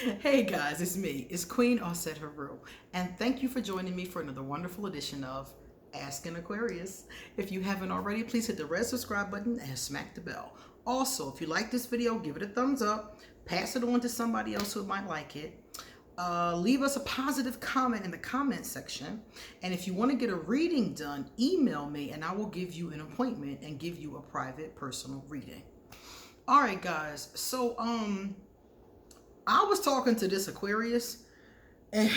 Hey guys, it's me. It's Queen Osset Haru, and thank you for joining me for another wonderful edition of Ask an Aquarius. If you haven't already, please hit the red subscribe button and smack the bell. Also, if you like this video, give it a thumbs up, pass it on to somebody else who might like it. Leave us a positive comment in the comment section, and if you want to get a reading done, email me and I will give you an appointment and give you a private personal reading. All right, guys. So I was talking to this Aquarius, and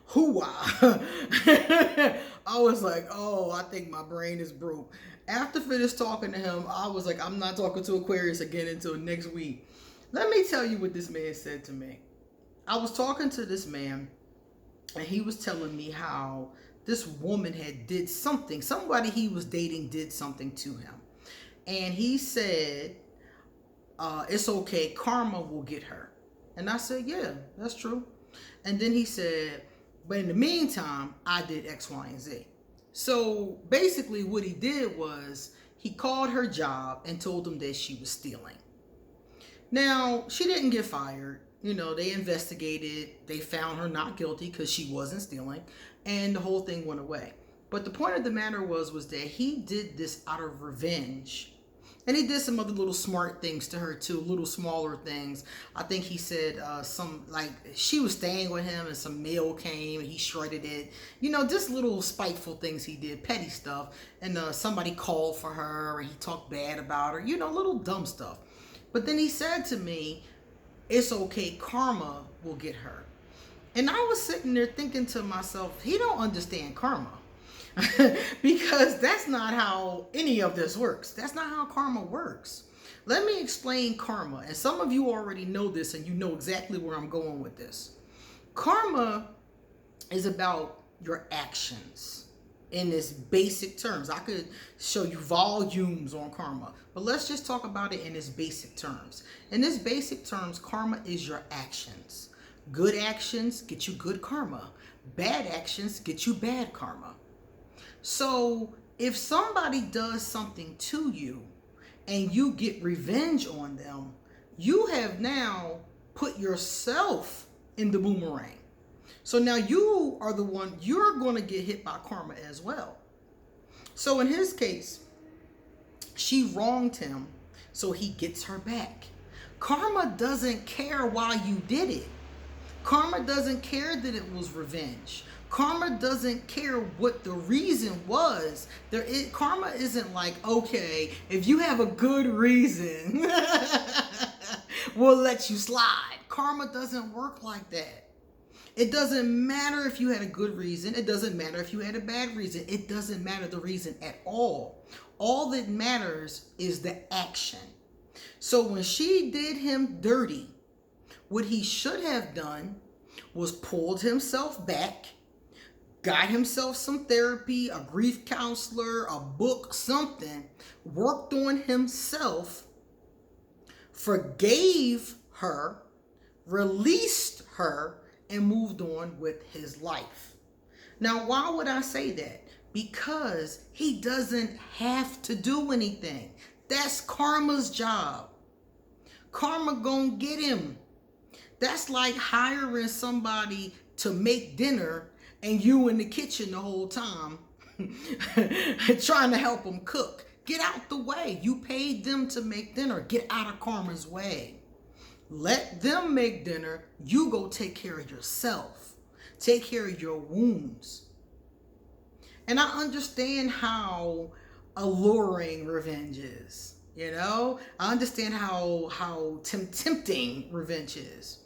hoo-wah. I was like, oh, I think my brain is broke. After finished talking to him, I was like, I'm not talking to Aquarius again until next week. Let me tell you what this man said to me. I was talking to this man, and he was telling me how this woman had did something. Somebody he was dating did something to him. And he said, it's okay, karma will get her. And I said, yeah, that's true. And then he said, but in the meantime, I did X, Y, and Z. So basically what he did was he called her job and told them that she was stealing. Now, she didn't get fired. You know, they investigated. They found her not guilty because she wasn't stealing. And the whole thing went away. But the point of the matter was that he did this out of revenge. And he did some other little smart things to her too, little smaller things. I think he said some, like, she was staying with him and some mail came and he shredded it. You know, just little spiteful things he did, petty stuff. And somebody called for her and he talked bad about her, you know, little dumb stuff. But then he said to me, it's okay, karma will get her. And I was sitting there thinking to myself, he don't understand karma. Because that's not how any of this works. That's not how karma works. Let me explain karma. And some of you already know this and you know exactly where I'm going with this. Karma is about your actions in its basic terms. I could show you volumes on karma, but let's just talk about it in its basic terms. In its basic terms, karma is your actions. Good actions get you good karma. Bad actions get you bad karma. So if somebody does something to you and you get revenge on them, you have now put yourself in the boomerang. So now you are the one, you're going to get hit by karma as well. So in his case, she wronged him, so he gets her back. Karma doesn't care why you did it. Karma doesn't care that it was revenge. Karma doesn't care what the reason was. Karma isn't like, okay, if you have a good reason, we'll let you slide. Karma doesn't work like that. It doesn't matter if you had a good reason. It doesn't matter if you had a bad reason. It doesn't matter the reason at all. All that matters is the action. So when she did him dirty, what he should have done was pulled himself back, got himself some therapy, a grief counselor, a book, something, worked on himself, forgave her, released her, and moved on with his life. Now, why would I say that? Because he doesn't have to do anything. That's karma's job. Karma gonna get him. That's like hiring somebody to make dinner and you in the kitchen the whole time trying to help them cook. Get out the way. You paid them to make dinner. Get out of karma's way. Let them make dinner. You go take care of yourself. Take care of your wounds. And I understand how alluring revenge is. You know, I understand how tempting revenge is.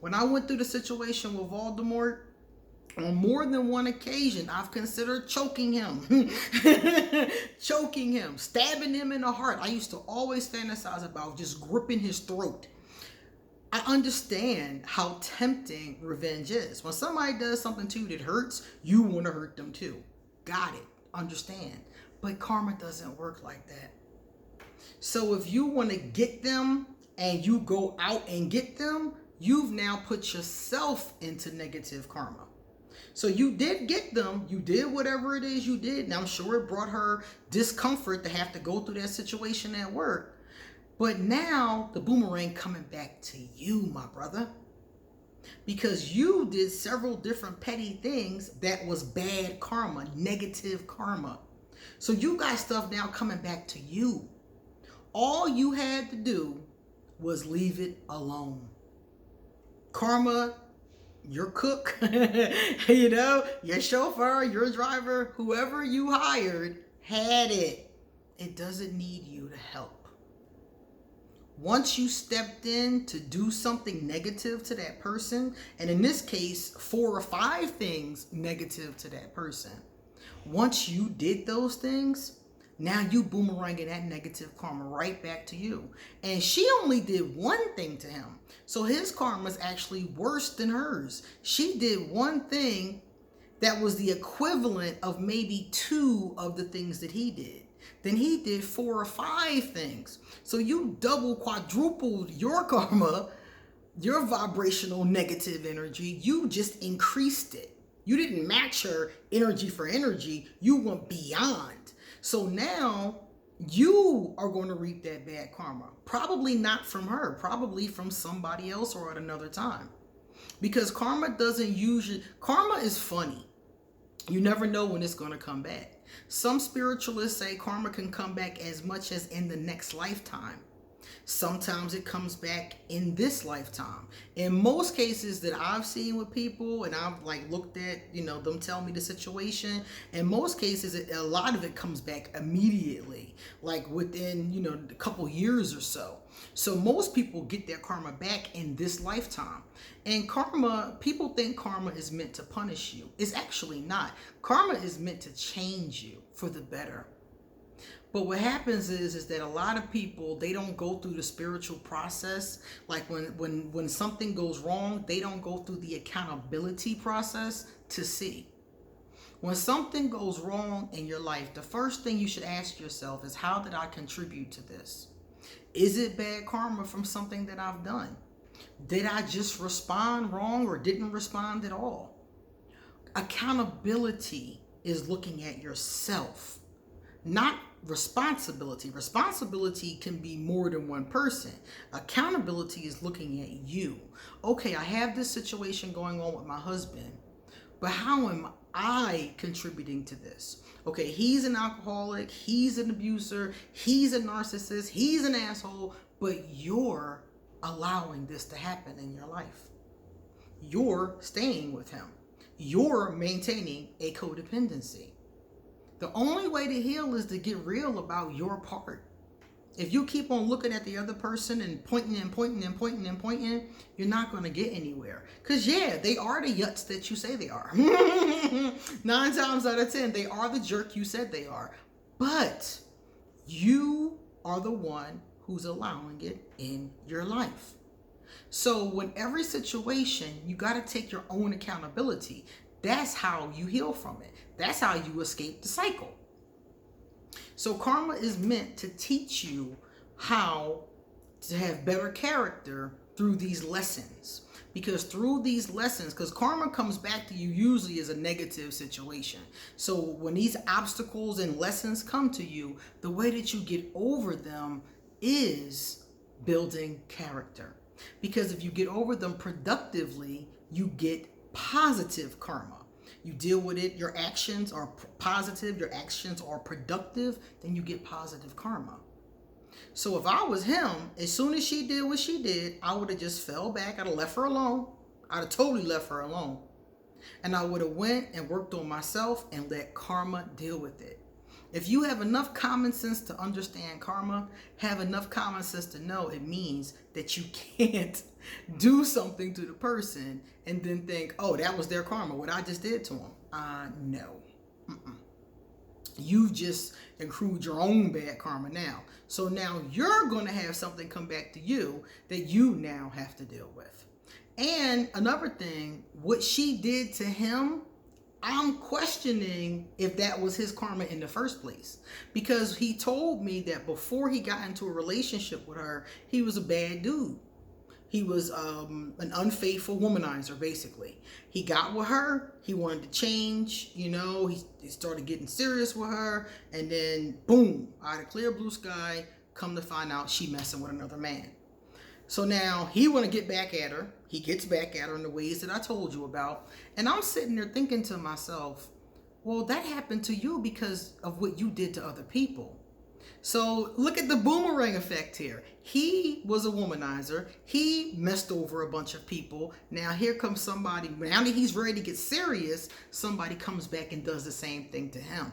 When I went through the situation with Voldemort, on more than one occasion, I've considered choking him, choking him, stabbing him in the heart. I used to always fantasize about just gripping his throat. I understand how tempting revenge is. When somebody does something to you that hurts, you want to hurt them too. Got it. Understand. But karma doesn't work like that. So if you want to get them and you go out and get them, you've now put yourself into negative karma. So you did get them. You did whatever it is you did. Now, I'm sure it brought her discomfort to have to go through that situation at work. But now the boomerang coming back to you, my brother. because you did several different petty things that was bad karma, negative karma. So you got stuff now coming back to you. All you had to do was leave it alone. Karma, your cook, your chauffeur, your driver, whoever you hired had it. It doesn't need you to help. Once you stepped in to do something negative to that person, and in this case, 4 or 5 things negative to that person, once you did those things, now you boomeranging that negative karma right back to you. And she only did one thing to him. So his karma is actually worse than hers. She did one thing that was the equivalent of maybe 2 of the things that he did. Then he did 4 or 5 things. So you double, quadrupled your karma, your vibrational negative energy. You just increased it. You didn't match her energy for energy. You went beyond. So now you are going to reap that bad karma. Probably not from her, probably from somebody else or at another time. Because karma is funny. You never know when it's going to come back. Some spiritualists say karma can come back as much as in the next lifetime. Sometimes it comes back in this lifetime. In most cases that I've seen with people, and I've looked at, them tell me the situation, in most cases, a lot of it comes back immediately, within, a couple years or so. So most people get their karma back in this lifetime. And karma, people think karma is meant to punish you. It's actually not. Karma is meant to change you for the better. But what happens is that a lot of people, they don't go through the spiritual process. Like when something goes wrong, they don't go through the accountability process to see. When something goes wrong in your life, the first thing you should ask yourself is, how did I contribute to this? Is it bad karma from something that I've done? Did I just respond wrong or didn't respond at all? Accountability is looking at yourself, not responsibility. Responsibility can be more than one person. Accountability is looking at you. Okay, I have this situation going on with my husband, but how am I contributing to this? Okay, he's an alcoholic, he's an abuser, he's a narcissist, he's an asshole, but you're allowing this to happen in your life. You're staying with him. You're maintaining a codependency. The only way to heal is to get real about your part. If you keep on looking at the other person and pointing and pointing and pointing and pointing, you're not going to get anywhere. Because they are the yuts that you say they are. 9 times out of 10, they are the jerk you said they are. But you are the one who's allowing it in your life. So in every situation, you got to take your own accountability. That's how you heal from it. That's how you escape the cycle. So karma is meant to teach you how to have better character through these lessons. Because through these lessons, because karma comes back to you usually as a negative situation. So when these obstacles and lessons come to you, the way that you get over them is building character. Because if you get over them productively, you get positive karma. You deal with it, your actions are positive, your actions are productive, then you get positive karma. So if I was him, as soon as she did what she did, I would have just fell back. I'd have left her alone. I'd have totally left her alone. And I would have went and worked on myself and let karma deal with it. If you have enough common sense to understand karma, have enough common sense to know it means that you can't do something to the person and then think, oh, that was their karma, what I just did to them. No. You've just accrued your own bad karma now. So now you're going to have something come back to you that you now have to deal with. And another thing, what she did to him, I'm questioning if that was his karma in the first place, because he told me that before he got into a relationship with her, he was a bad dude. He was an unfaithful womanizer, basically. He got with her. He wanted to change. He started getting serious with her. And then, boom, out of clear blue sky, come to find out she messing with another man. So now he want to get back at her. He gets back at her in the ways that I told you about. And I'm sitting there thinking to myself, well, that happened to you because of what you did to other people. So look at the boomerang effect here. He was a womanizer. He messed over a bunch of people. Now here comes somebody, now that he's ready to get serious, somebody comes back and does the same thing to him.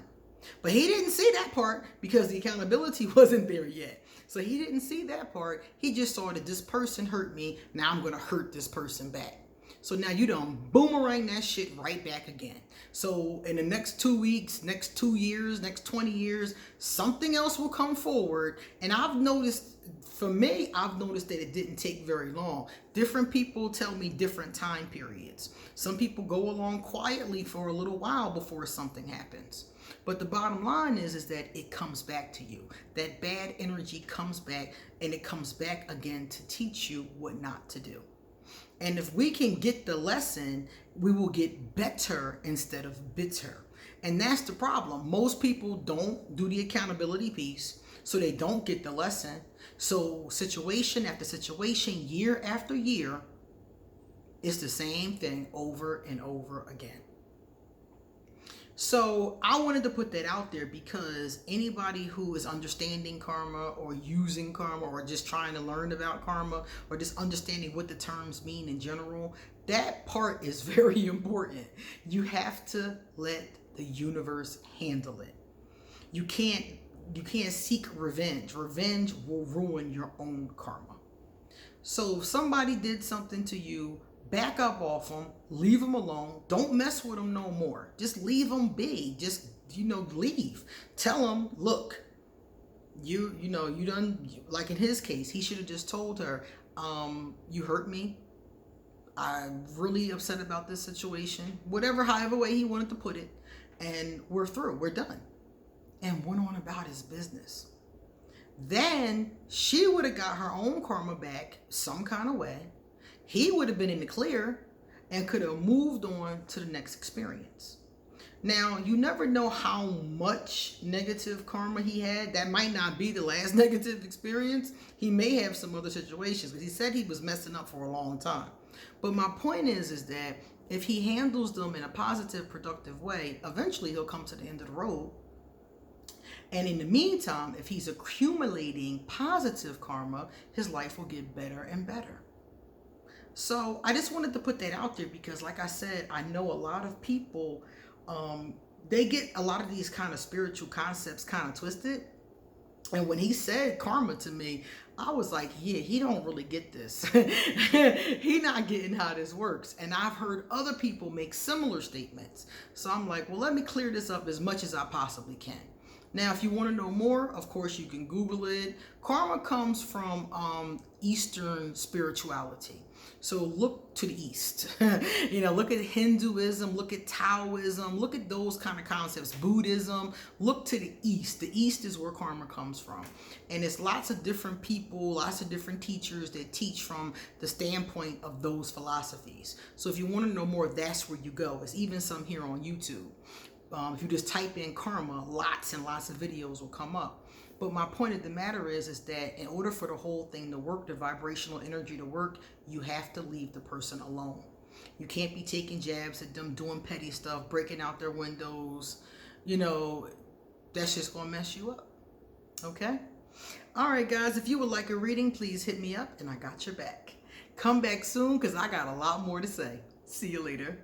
But he didn't see that part because the accountability wasn't there yet. So he didn't see that part. He just saw that this person hurt me. Now I'm going to hurt this person back. So now you done boomerang that shit right back again. So in the next 2 weeks, next 2 years, next 20 years, something else will come forward. And I've noticed, for me, I've noticed that it didn't take very long. Different people tell me different time periods. Some people go along quietly for a little while before something happens. But the bottom line is that it comes back to you. That bad energy comes back, and it comes back again to teach you what not to do. And if we can get the lesson, we will get better instead of bitter. And that's the problem. Most people don't do the accountability piece, so they don't get the lesson. So situation after situation, year after year, it's the same thing over and over again. So I wanted to put that out there because anybody who is understanding karma or using karma or just trying to learn about karma or just understanding what the terms mean in general, that part is very important. You have to let the universe handle it. You can't seek revenge. Revenge will ruin your own karma. So if somebody did something to you, back up off them, leave them alone. Don't mess with them no more. Just leave them be. Just, leave. Tell them, look, you done, like in his case, he should have just told her, you hurt me. I'm really upset about this situation. However way he wanted to put it. And we're through. We're done. And went on about his business. Then she would have got her own karma back some kind of way. He would have been in the clear and could have moved on to the next experience. Now, you never know how much negative karma he had. That might not be the last negative experience. He may have some other situations, because he said he was messing up for a long time. But my point is that if he handles them in a positive, productive way, eventually he'll come to the end of the road. And in the meantime, if he's accumulating positive karma, his life will get better and better. So I just wanted to put that out there because, like I said, I know a lot of people, they get a lot of these kind of spiritual concepts kind of twisted. And when he said karma to me, I was like, yeah, he don't really get this. He not getting how this works. And I've heard other people make similar statements. So I'm like, well, let me clear this up as much as I possibly can. Now, if you want to know more, of course, you can Google it. Karma comes from Eastern spirituality. So look to the East. Look at Hinduism, look at Taoism, look at those kind of concepts. Buddhism, look to the East. The East is where karma comes from. And it's lots of different people, lots of different teachers that teach from the standpoint of those philosophies. So if you want to know more, that's where you go. There's even some here on YouTube. If you just type in karma, lots and lots of videos will come up. But my point of the matter is that in order for the whole thing to work, the vibrational energy to work, you have to leave the person alone. You can't be taking jabs at them, doing petty stuff, breaking out their windows. That's just going to mess you up. Okay? All right, guys, if you would like a reading, please hit me up and I got your back. Come back soon because I got a lot more to say. See you later.